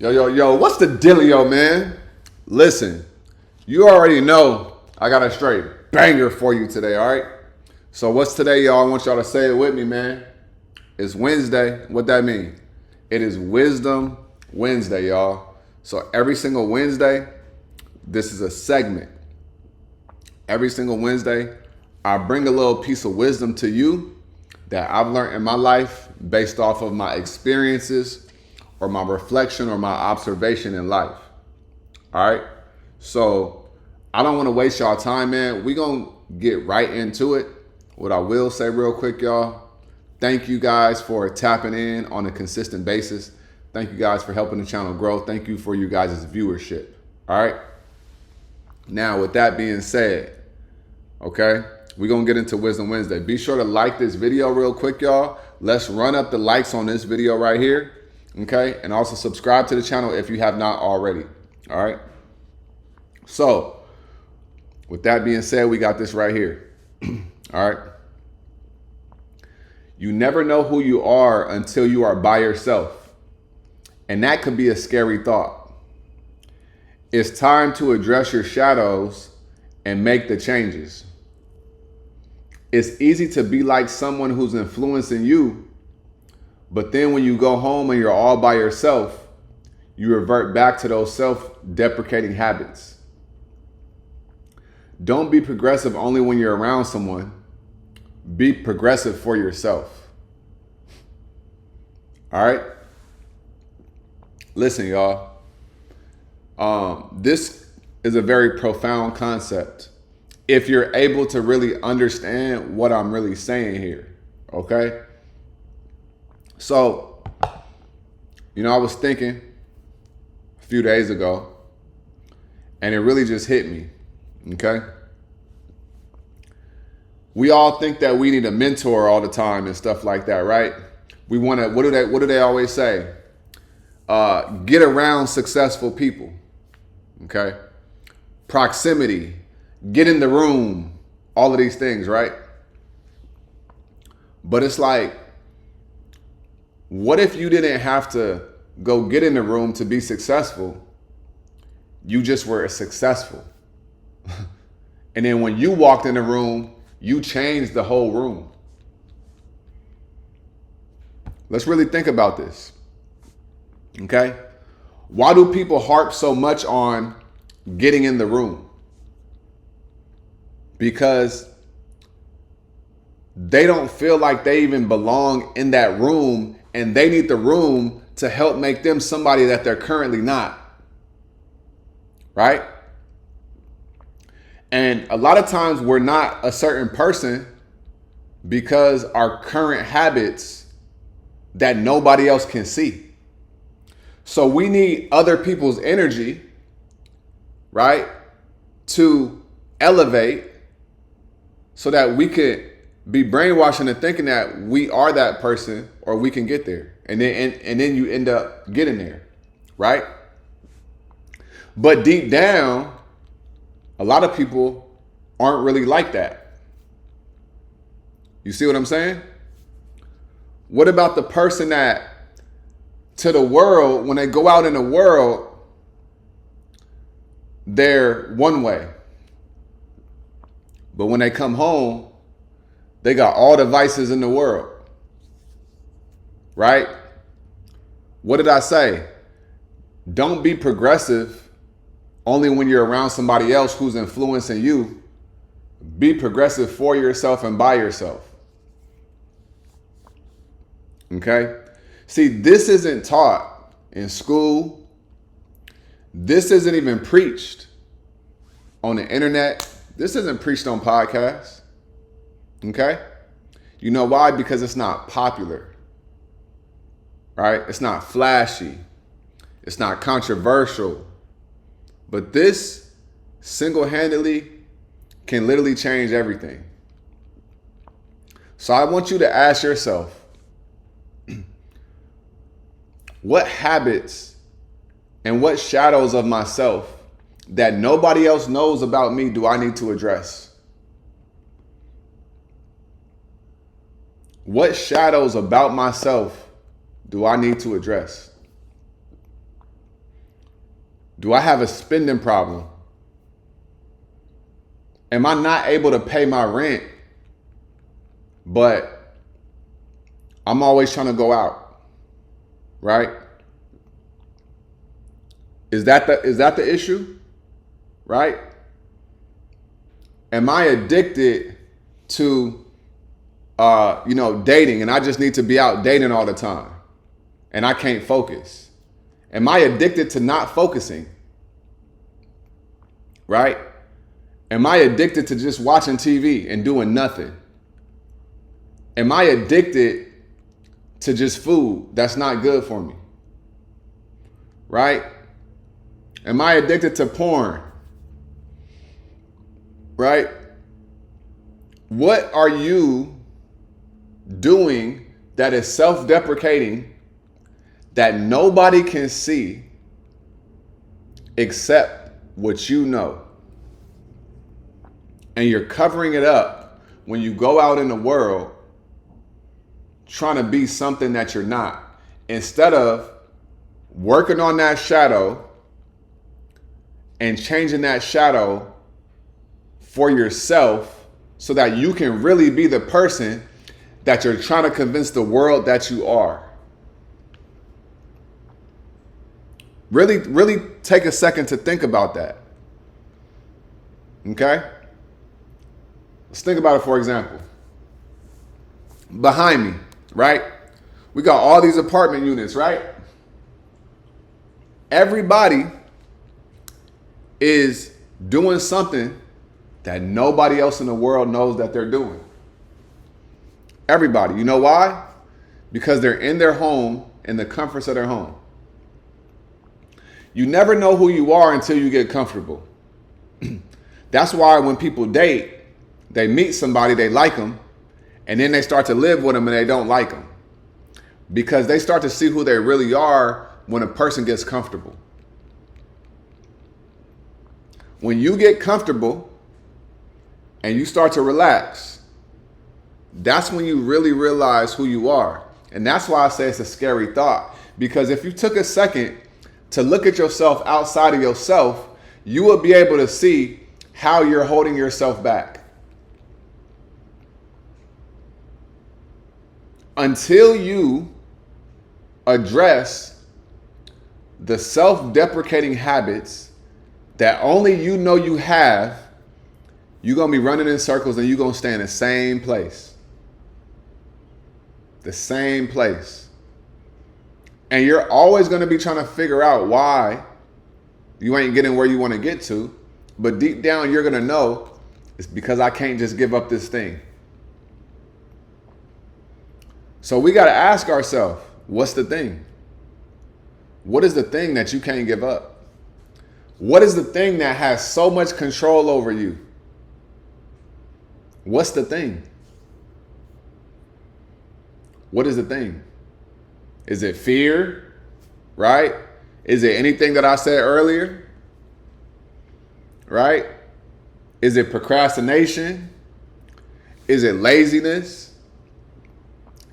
Yo, what's the dealio, man? Listen, you already know I got a straight banger for you today, all right? So what's today, y'all? I want y'all to say it with me, man. It's Wednesday. What that mean? It is Wisdom Wednesday, y'all. So every single Wednesday, this is a segment. Every single Wednesday, I bring a little piece of wisdom to you that I've learned in my life based off of my experiences or my reflection or my observation in life. All right. So I don't want to waste y'all time, man. We're going to get right into it. What I will say real quick, y'all, thank you guys for tapping in on a consistent basis. Thank you guys for helping the channel grow. Thank you for you guys' viewership. All right. Now, with that being said, okay, we're going to get into Wisdom Wednesday. Be sure to like this video real quick, y'all. Let's run up the likes on this video right here, okay? And also subscribe to the channel if you have not already, all right? So, with that being said, we got this right here, all right? You never know who you are until you are by yourself. And that could be a scary thought. It's time to address your shadows and make the changes. It's easy to be like someone who's influencing you, but then when you go home and you're all by yourself, you revert back to those self-deprecating habits. Don't be progressive only when you're around someone. Be progressive for yourself. All right? Listen, y'all. This is a very profound concept if you're able to really understand what I'm really saying here, okay? So, I was thinking a few days ago, and it really just hit me, okay? We all think that we need a mentor all the time and stuff like that, right? We want to, what do they always say? Get around successful people, okay? Proximity, get in the room, all of these things, right? But it's like, what if you didn't have to go get in the room to be successful? You just were successful. And then when you walked in the room, you changed the whole room. Let's really think about this. Okay? Why do people harp so much on getting in the room? Because they don't feel like they even belong in that room, and they need the room to help make them somebody that they're currently not. Right? And a lot of times we're not a certain person because our current habits that nobody else can see. So we need other people's energy, right, to elevate so that we could be brainwashed into thinking that we are that person or we can get there. And then you end up getting there, right? But deep down, a lot of people aren't really like that. You see what I'm saying? What about the person that to the world, when they go out in the world, they're one way. But when they come home, they got all the vices in the world. Right? What did I say? Don't be progressive only when you're around somebody else who's influencing you. Be progressive for yourself and by yourself. Okay? See, this isn't taught in school. This isn't even preached on the internet. This isn't preached on podcasts. Okay? You know why? Because it's not popular. Right? It's not flashy. It's not controversial. But this single-handedly can literally change everything. So I want you to ask yourself, what habits and what shadows of myself that nobody else knows about me do I need to address? What shadows about myself do I need to address? Do I have a spending problem? Am I not able to pay my rent, but I'm always trying to go out, right? Is that the issue, right? Am I addicted to, dating, and I just need to be out dating all the time, and I can't focus? Am I addicted to not focusing, right? Am I addicted to just watching TV and doing nothing? Am I addicted to just food that's not good for me, right? Am I addicted to porn, right? What are you doing that is self-deprecating that nobody can see except what you know? And you're covering it up when you go out in the world trying to be something that you're not, instead of working on that shadow and changing that shadow for yourself so that you can really be the person that you're trying to convince the world that you are. Really, really take a second to think about that. Okay? Let's think about it, for example. Behind me, right? We got all these apartment units, right? Everybody is doing something that nobody else in the world knows that they're doing. Everybody. You know why? Because they're in their home, in the comforts of their home. You never know who you are until you get comfortable. That's why when people date, they meet somebody, they like them, and then they start to live with them and they don't like them. Because they start to see who they really are when a person gets comfortable. When you get comfortable and you start to relax, that's when you really realize who you are. And that's why I say it's a scary thought. Because if you took a second to look at yourself outside of yourself, you will be able to see how you're holding yourself back. Until you address the self-deprecating habits that only you know you have, you're going to be running in circles and you're going to stay in the same place. The same place. And you're always going to be trying to figure out why you ain't getting where you want to get to. But deep down, you're going to know it's because I can't just give up this thing. So we got to ask ourselves, what's the thing? What is the thing that you can't give up? What is the thing that has so much control over you? What's the thing? What is the thing? Is it fear? Right? Is it anything that I said earlier? Right? Is it procrastination? Is it laziness?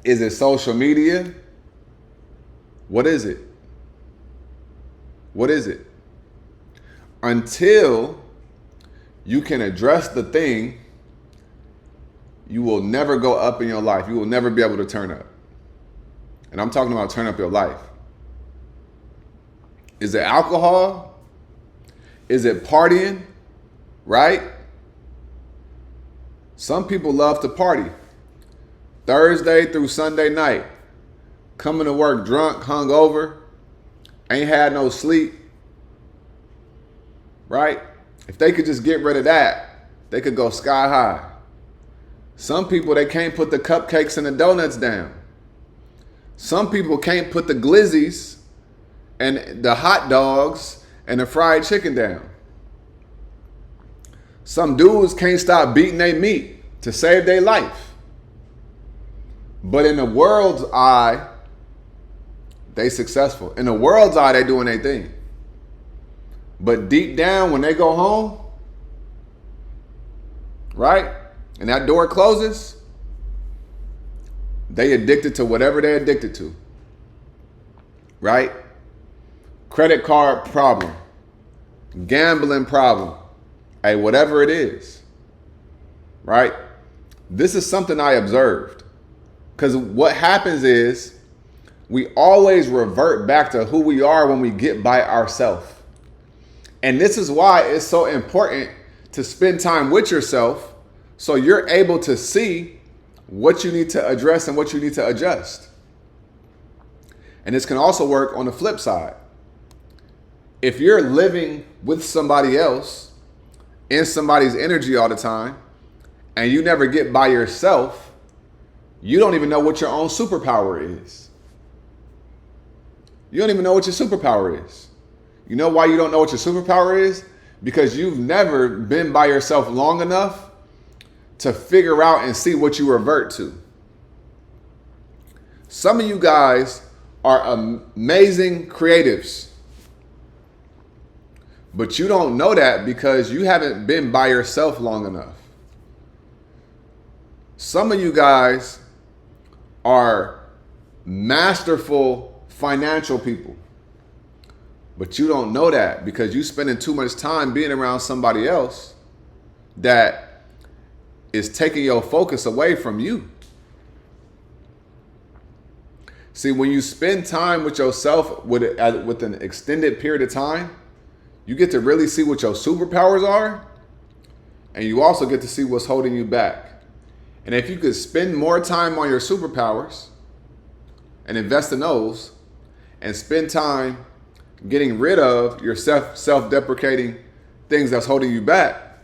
Is it social media? What is it? What is it? Until you can address the thing, you will never go up in your life. You will never be able to turn up. And I'm talking about turn up your life. Is it alcohol? Is it partying? Right? Some people love to party. Thursday through Sunday night. Coming to work drunk, hungover, ain't had no sleep. Right? If they could just get rid of that, they could go sky high. Some people, they can't put the cupcakes and the donuts down. Some people can't put the glizzies and the hot dogs and the fried chicken down. Some dudes can't stop beating their meat to save their life. But in the world's eye, they successful. In the world's eye, they doing their thing. But deep down, when they go home, right, and that door closes, they addicted to whatever they're addicted to, right? Credit card problem, gambling problem, hey, whatever it is, right? This is something I observed. Because what happens is we always revert back to who we are when we get by ourselves. And this is why it's so important to spend time with yourself so you're able to see what you need to address and what you need to adjust. And this can also work on the flip side. If you're living with somebody else in somebody's energy all the time and you never get by yourself, you don't even know what your own superpower is. You don't even know what your superpower is. You know why you don't know what your superpower is? Because you've never been by yourself long enough to figure out and see what you revert to. Some of you guys are amazing creatives, but you don't know that because you haven't been by yourself long enough. Some of you guys are masterful financial people, but you don't know that because you're spending too much time being around somebody else that is taking your focus away from you. See, when you spend time with yourself with an extended period of time, you get to really see what your superpowers are, and you also get to see what's holding you back. And if you could spend more time on your superpowers and invest in those, and spend time getting rid of your self-deprecating things that's holding you back,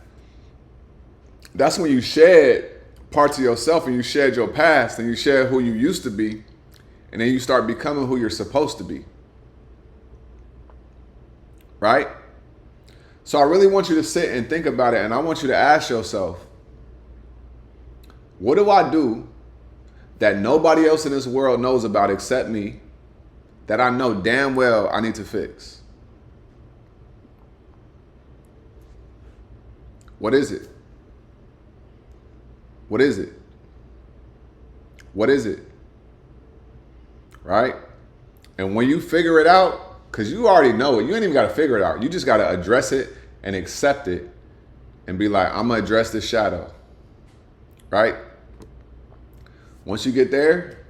that's when you shed parts of yourself and you shed your past and you shed who you used to be, and then you start becoming who you're supposed to be. Right? So I really want you to sit and think about it, and I want you to ask yourself, what do I do that nobody else in this world knows about except me, that I know damn well I need to fix? What is it? What is it? What is it? Right? And when you figure it out, because you already know it, you ain't even got to figure it out. You just got to address it and accept it and be like, I'm going to address this shadow. Right? Once you get there,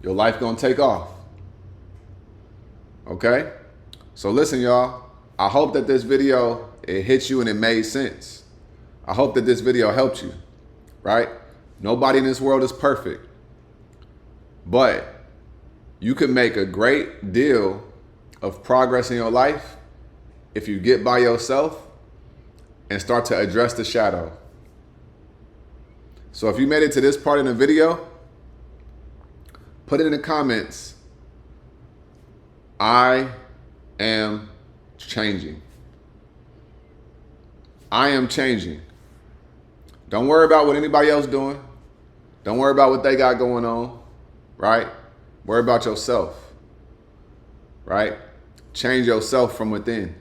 your life going to take off. Okay? So listen, y'all. I hope that this video, it hit you and it made sense. I hope that this video helped you. Right? Nobody in this world is perfect. But you can make a great deal of progress in your life if you get by yourself and start to address the shadow. So if you made it to this part in the video, put it in the comments. I am changing. I am changing. Don't worry about what anybody else doing. Don't worry about what they got going on, right? Worry about yourself, right? Change yourself from within.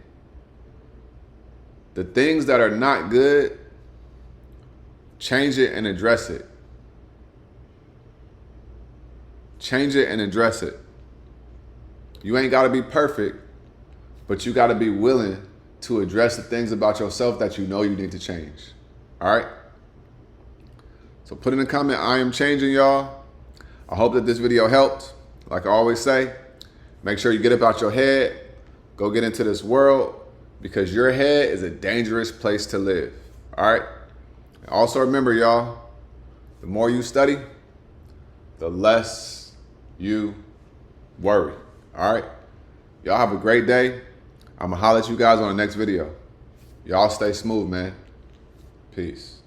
The things that are not good, change it and address it. Change it and address it. You ain't got to be perfect, but you got to be willing to address the things about yourself that you know you need to change. All right? So put in a comment, I am changing, y'all. I hope that this video helped. Like I always say, make sure you get up out your head, go get into this world, because your head is a dangerous place to live. All right? And also remember, y'all, the more you study, the less you worry. All right? Y'all have a great day. I'm going to holler at you guys on the next video. Y'all stay smooth, man. Peace.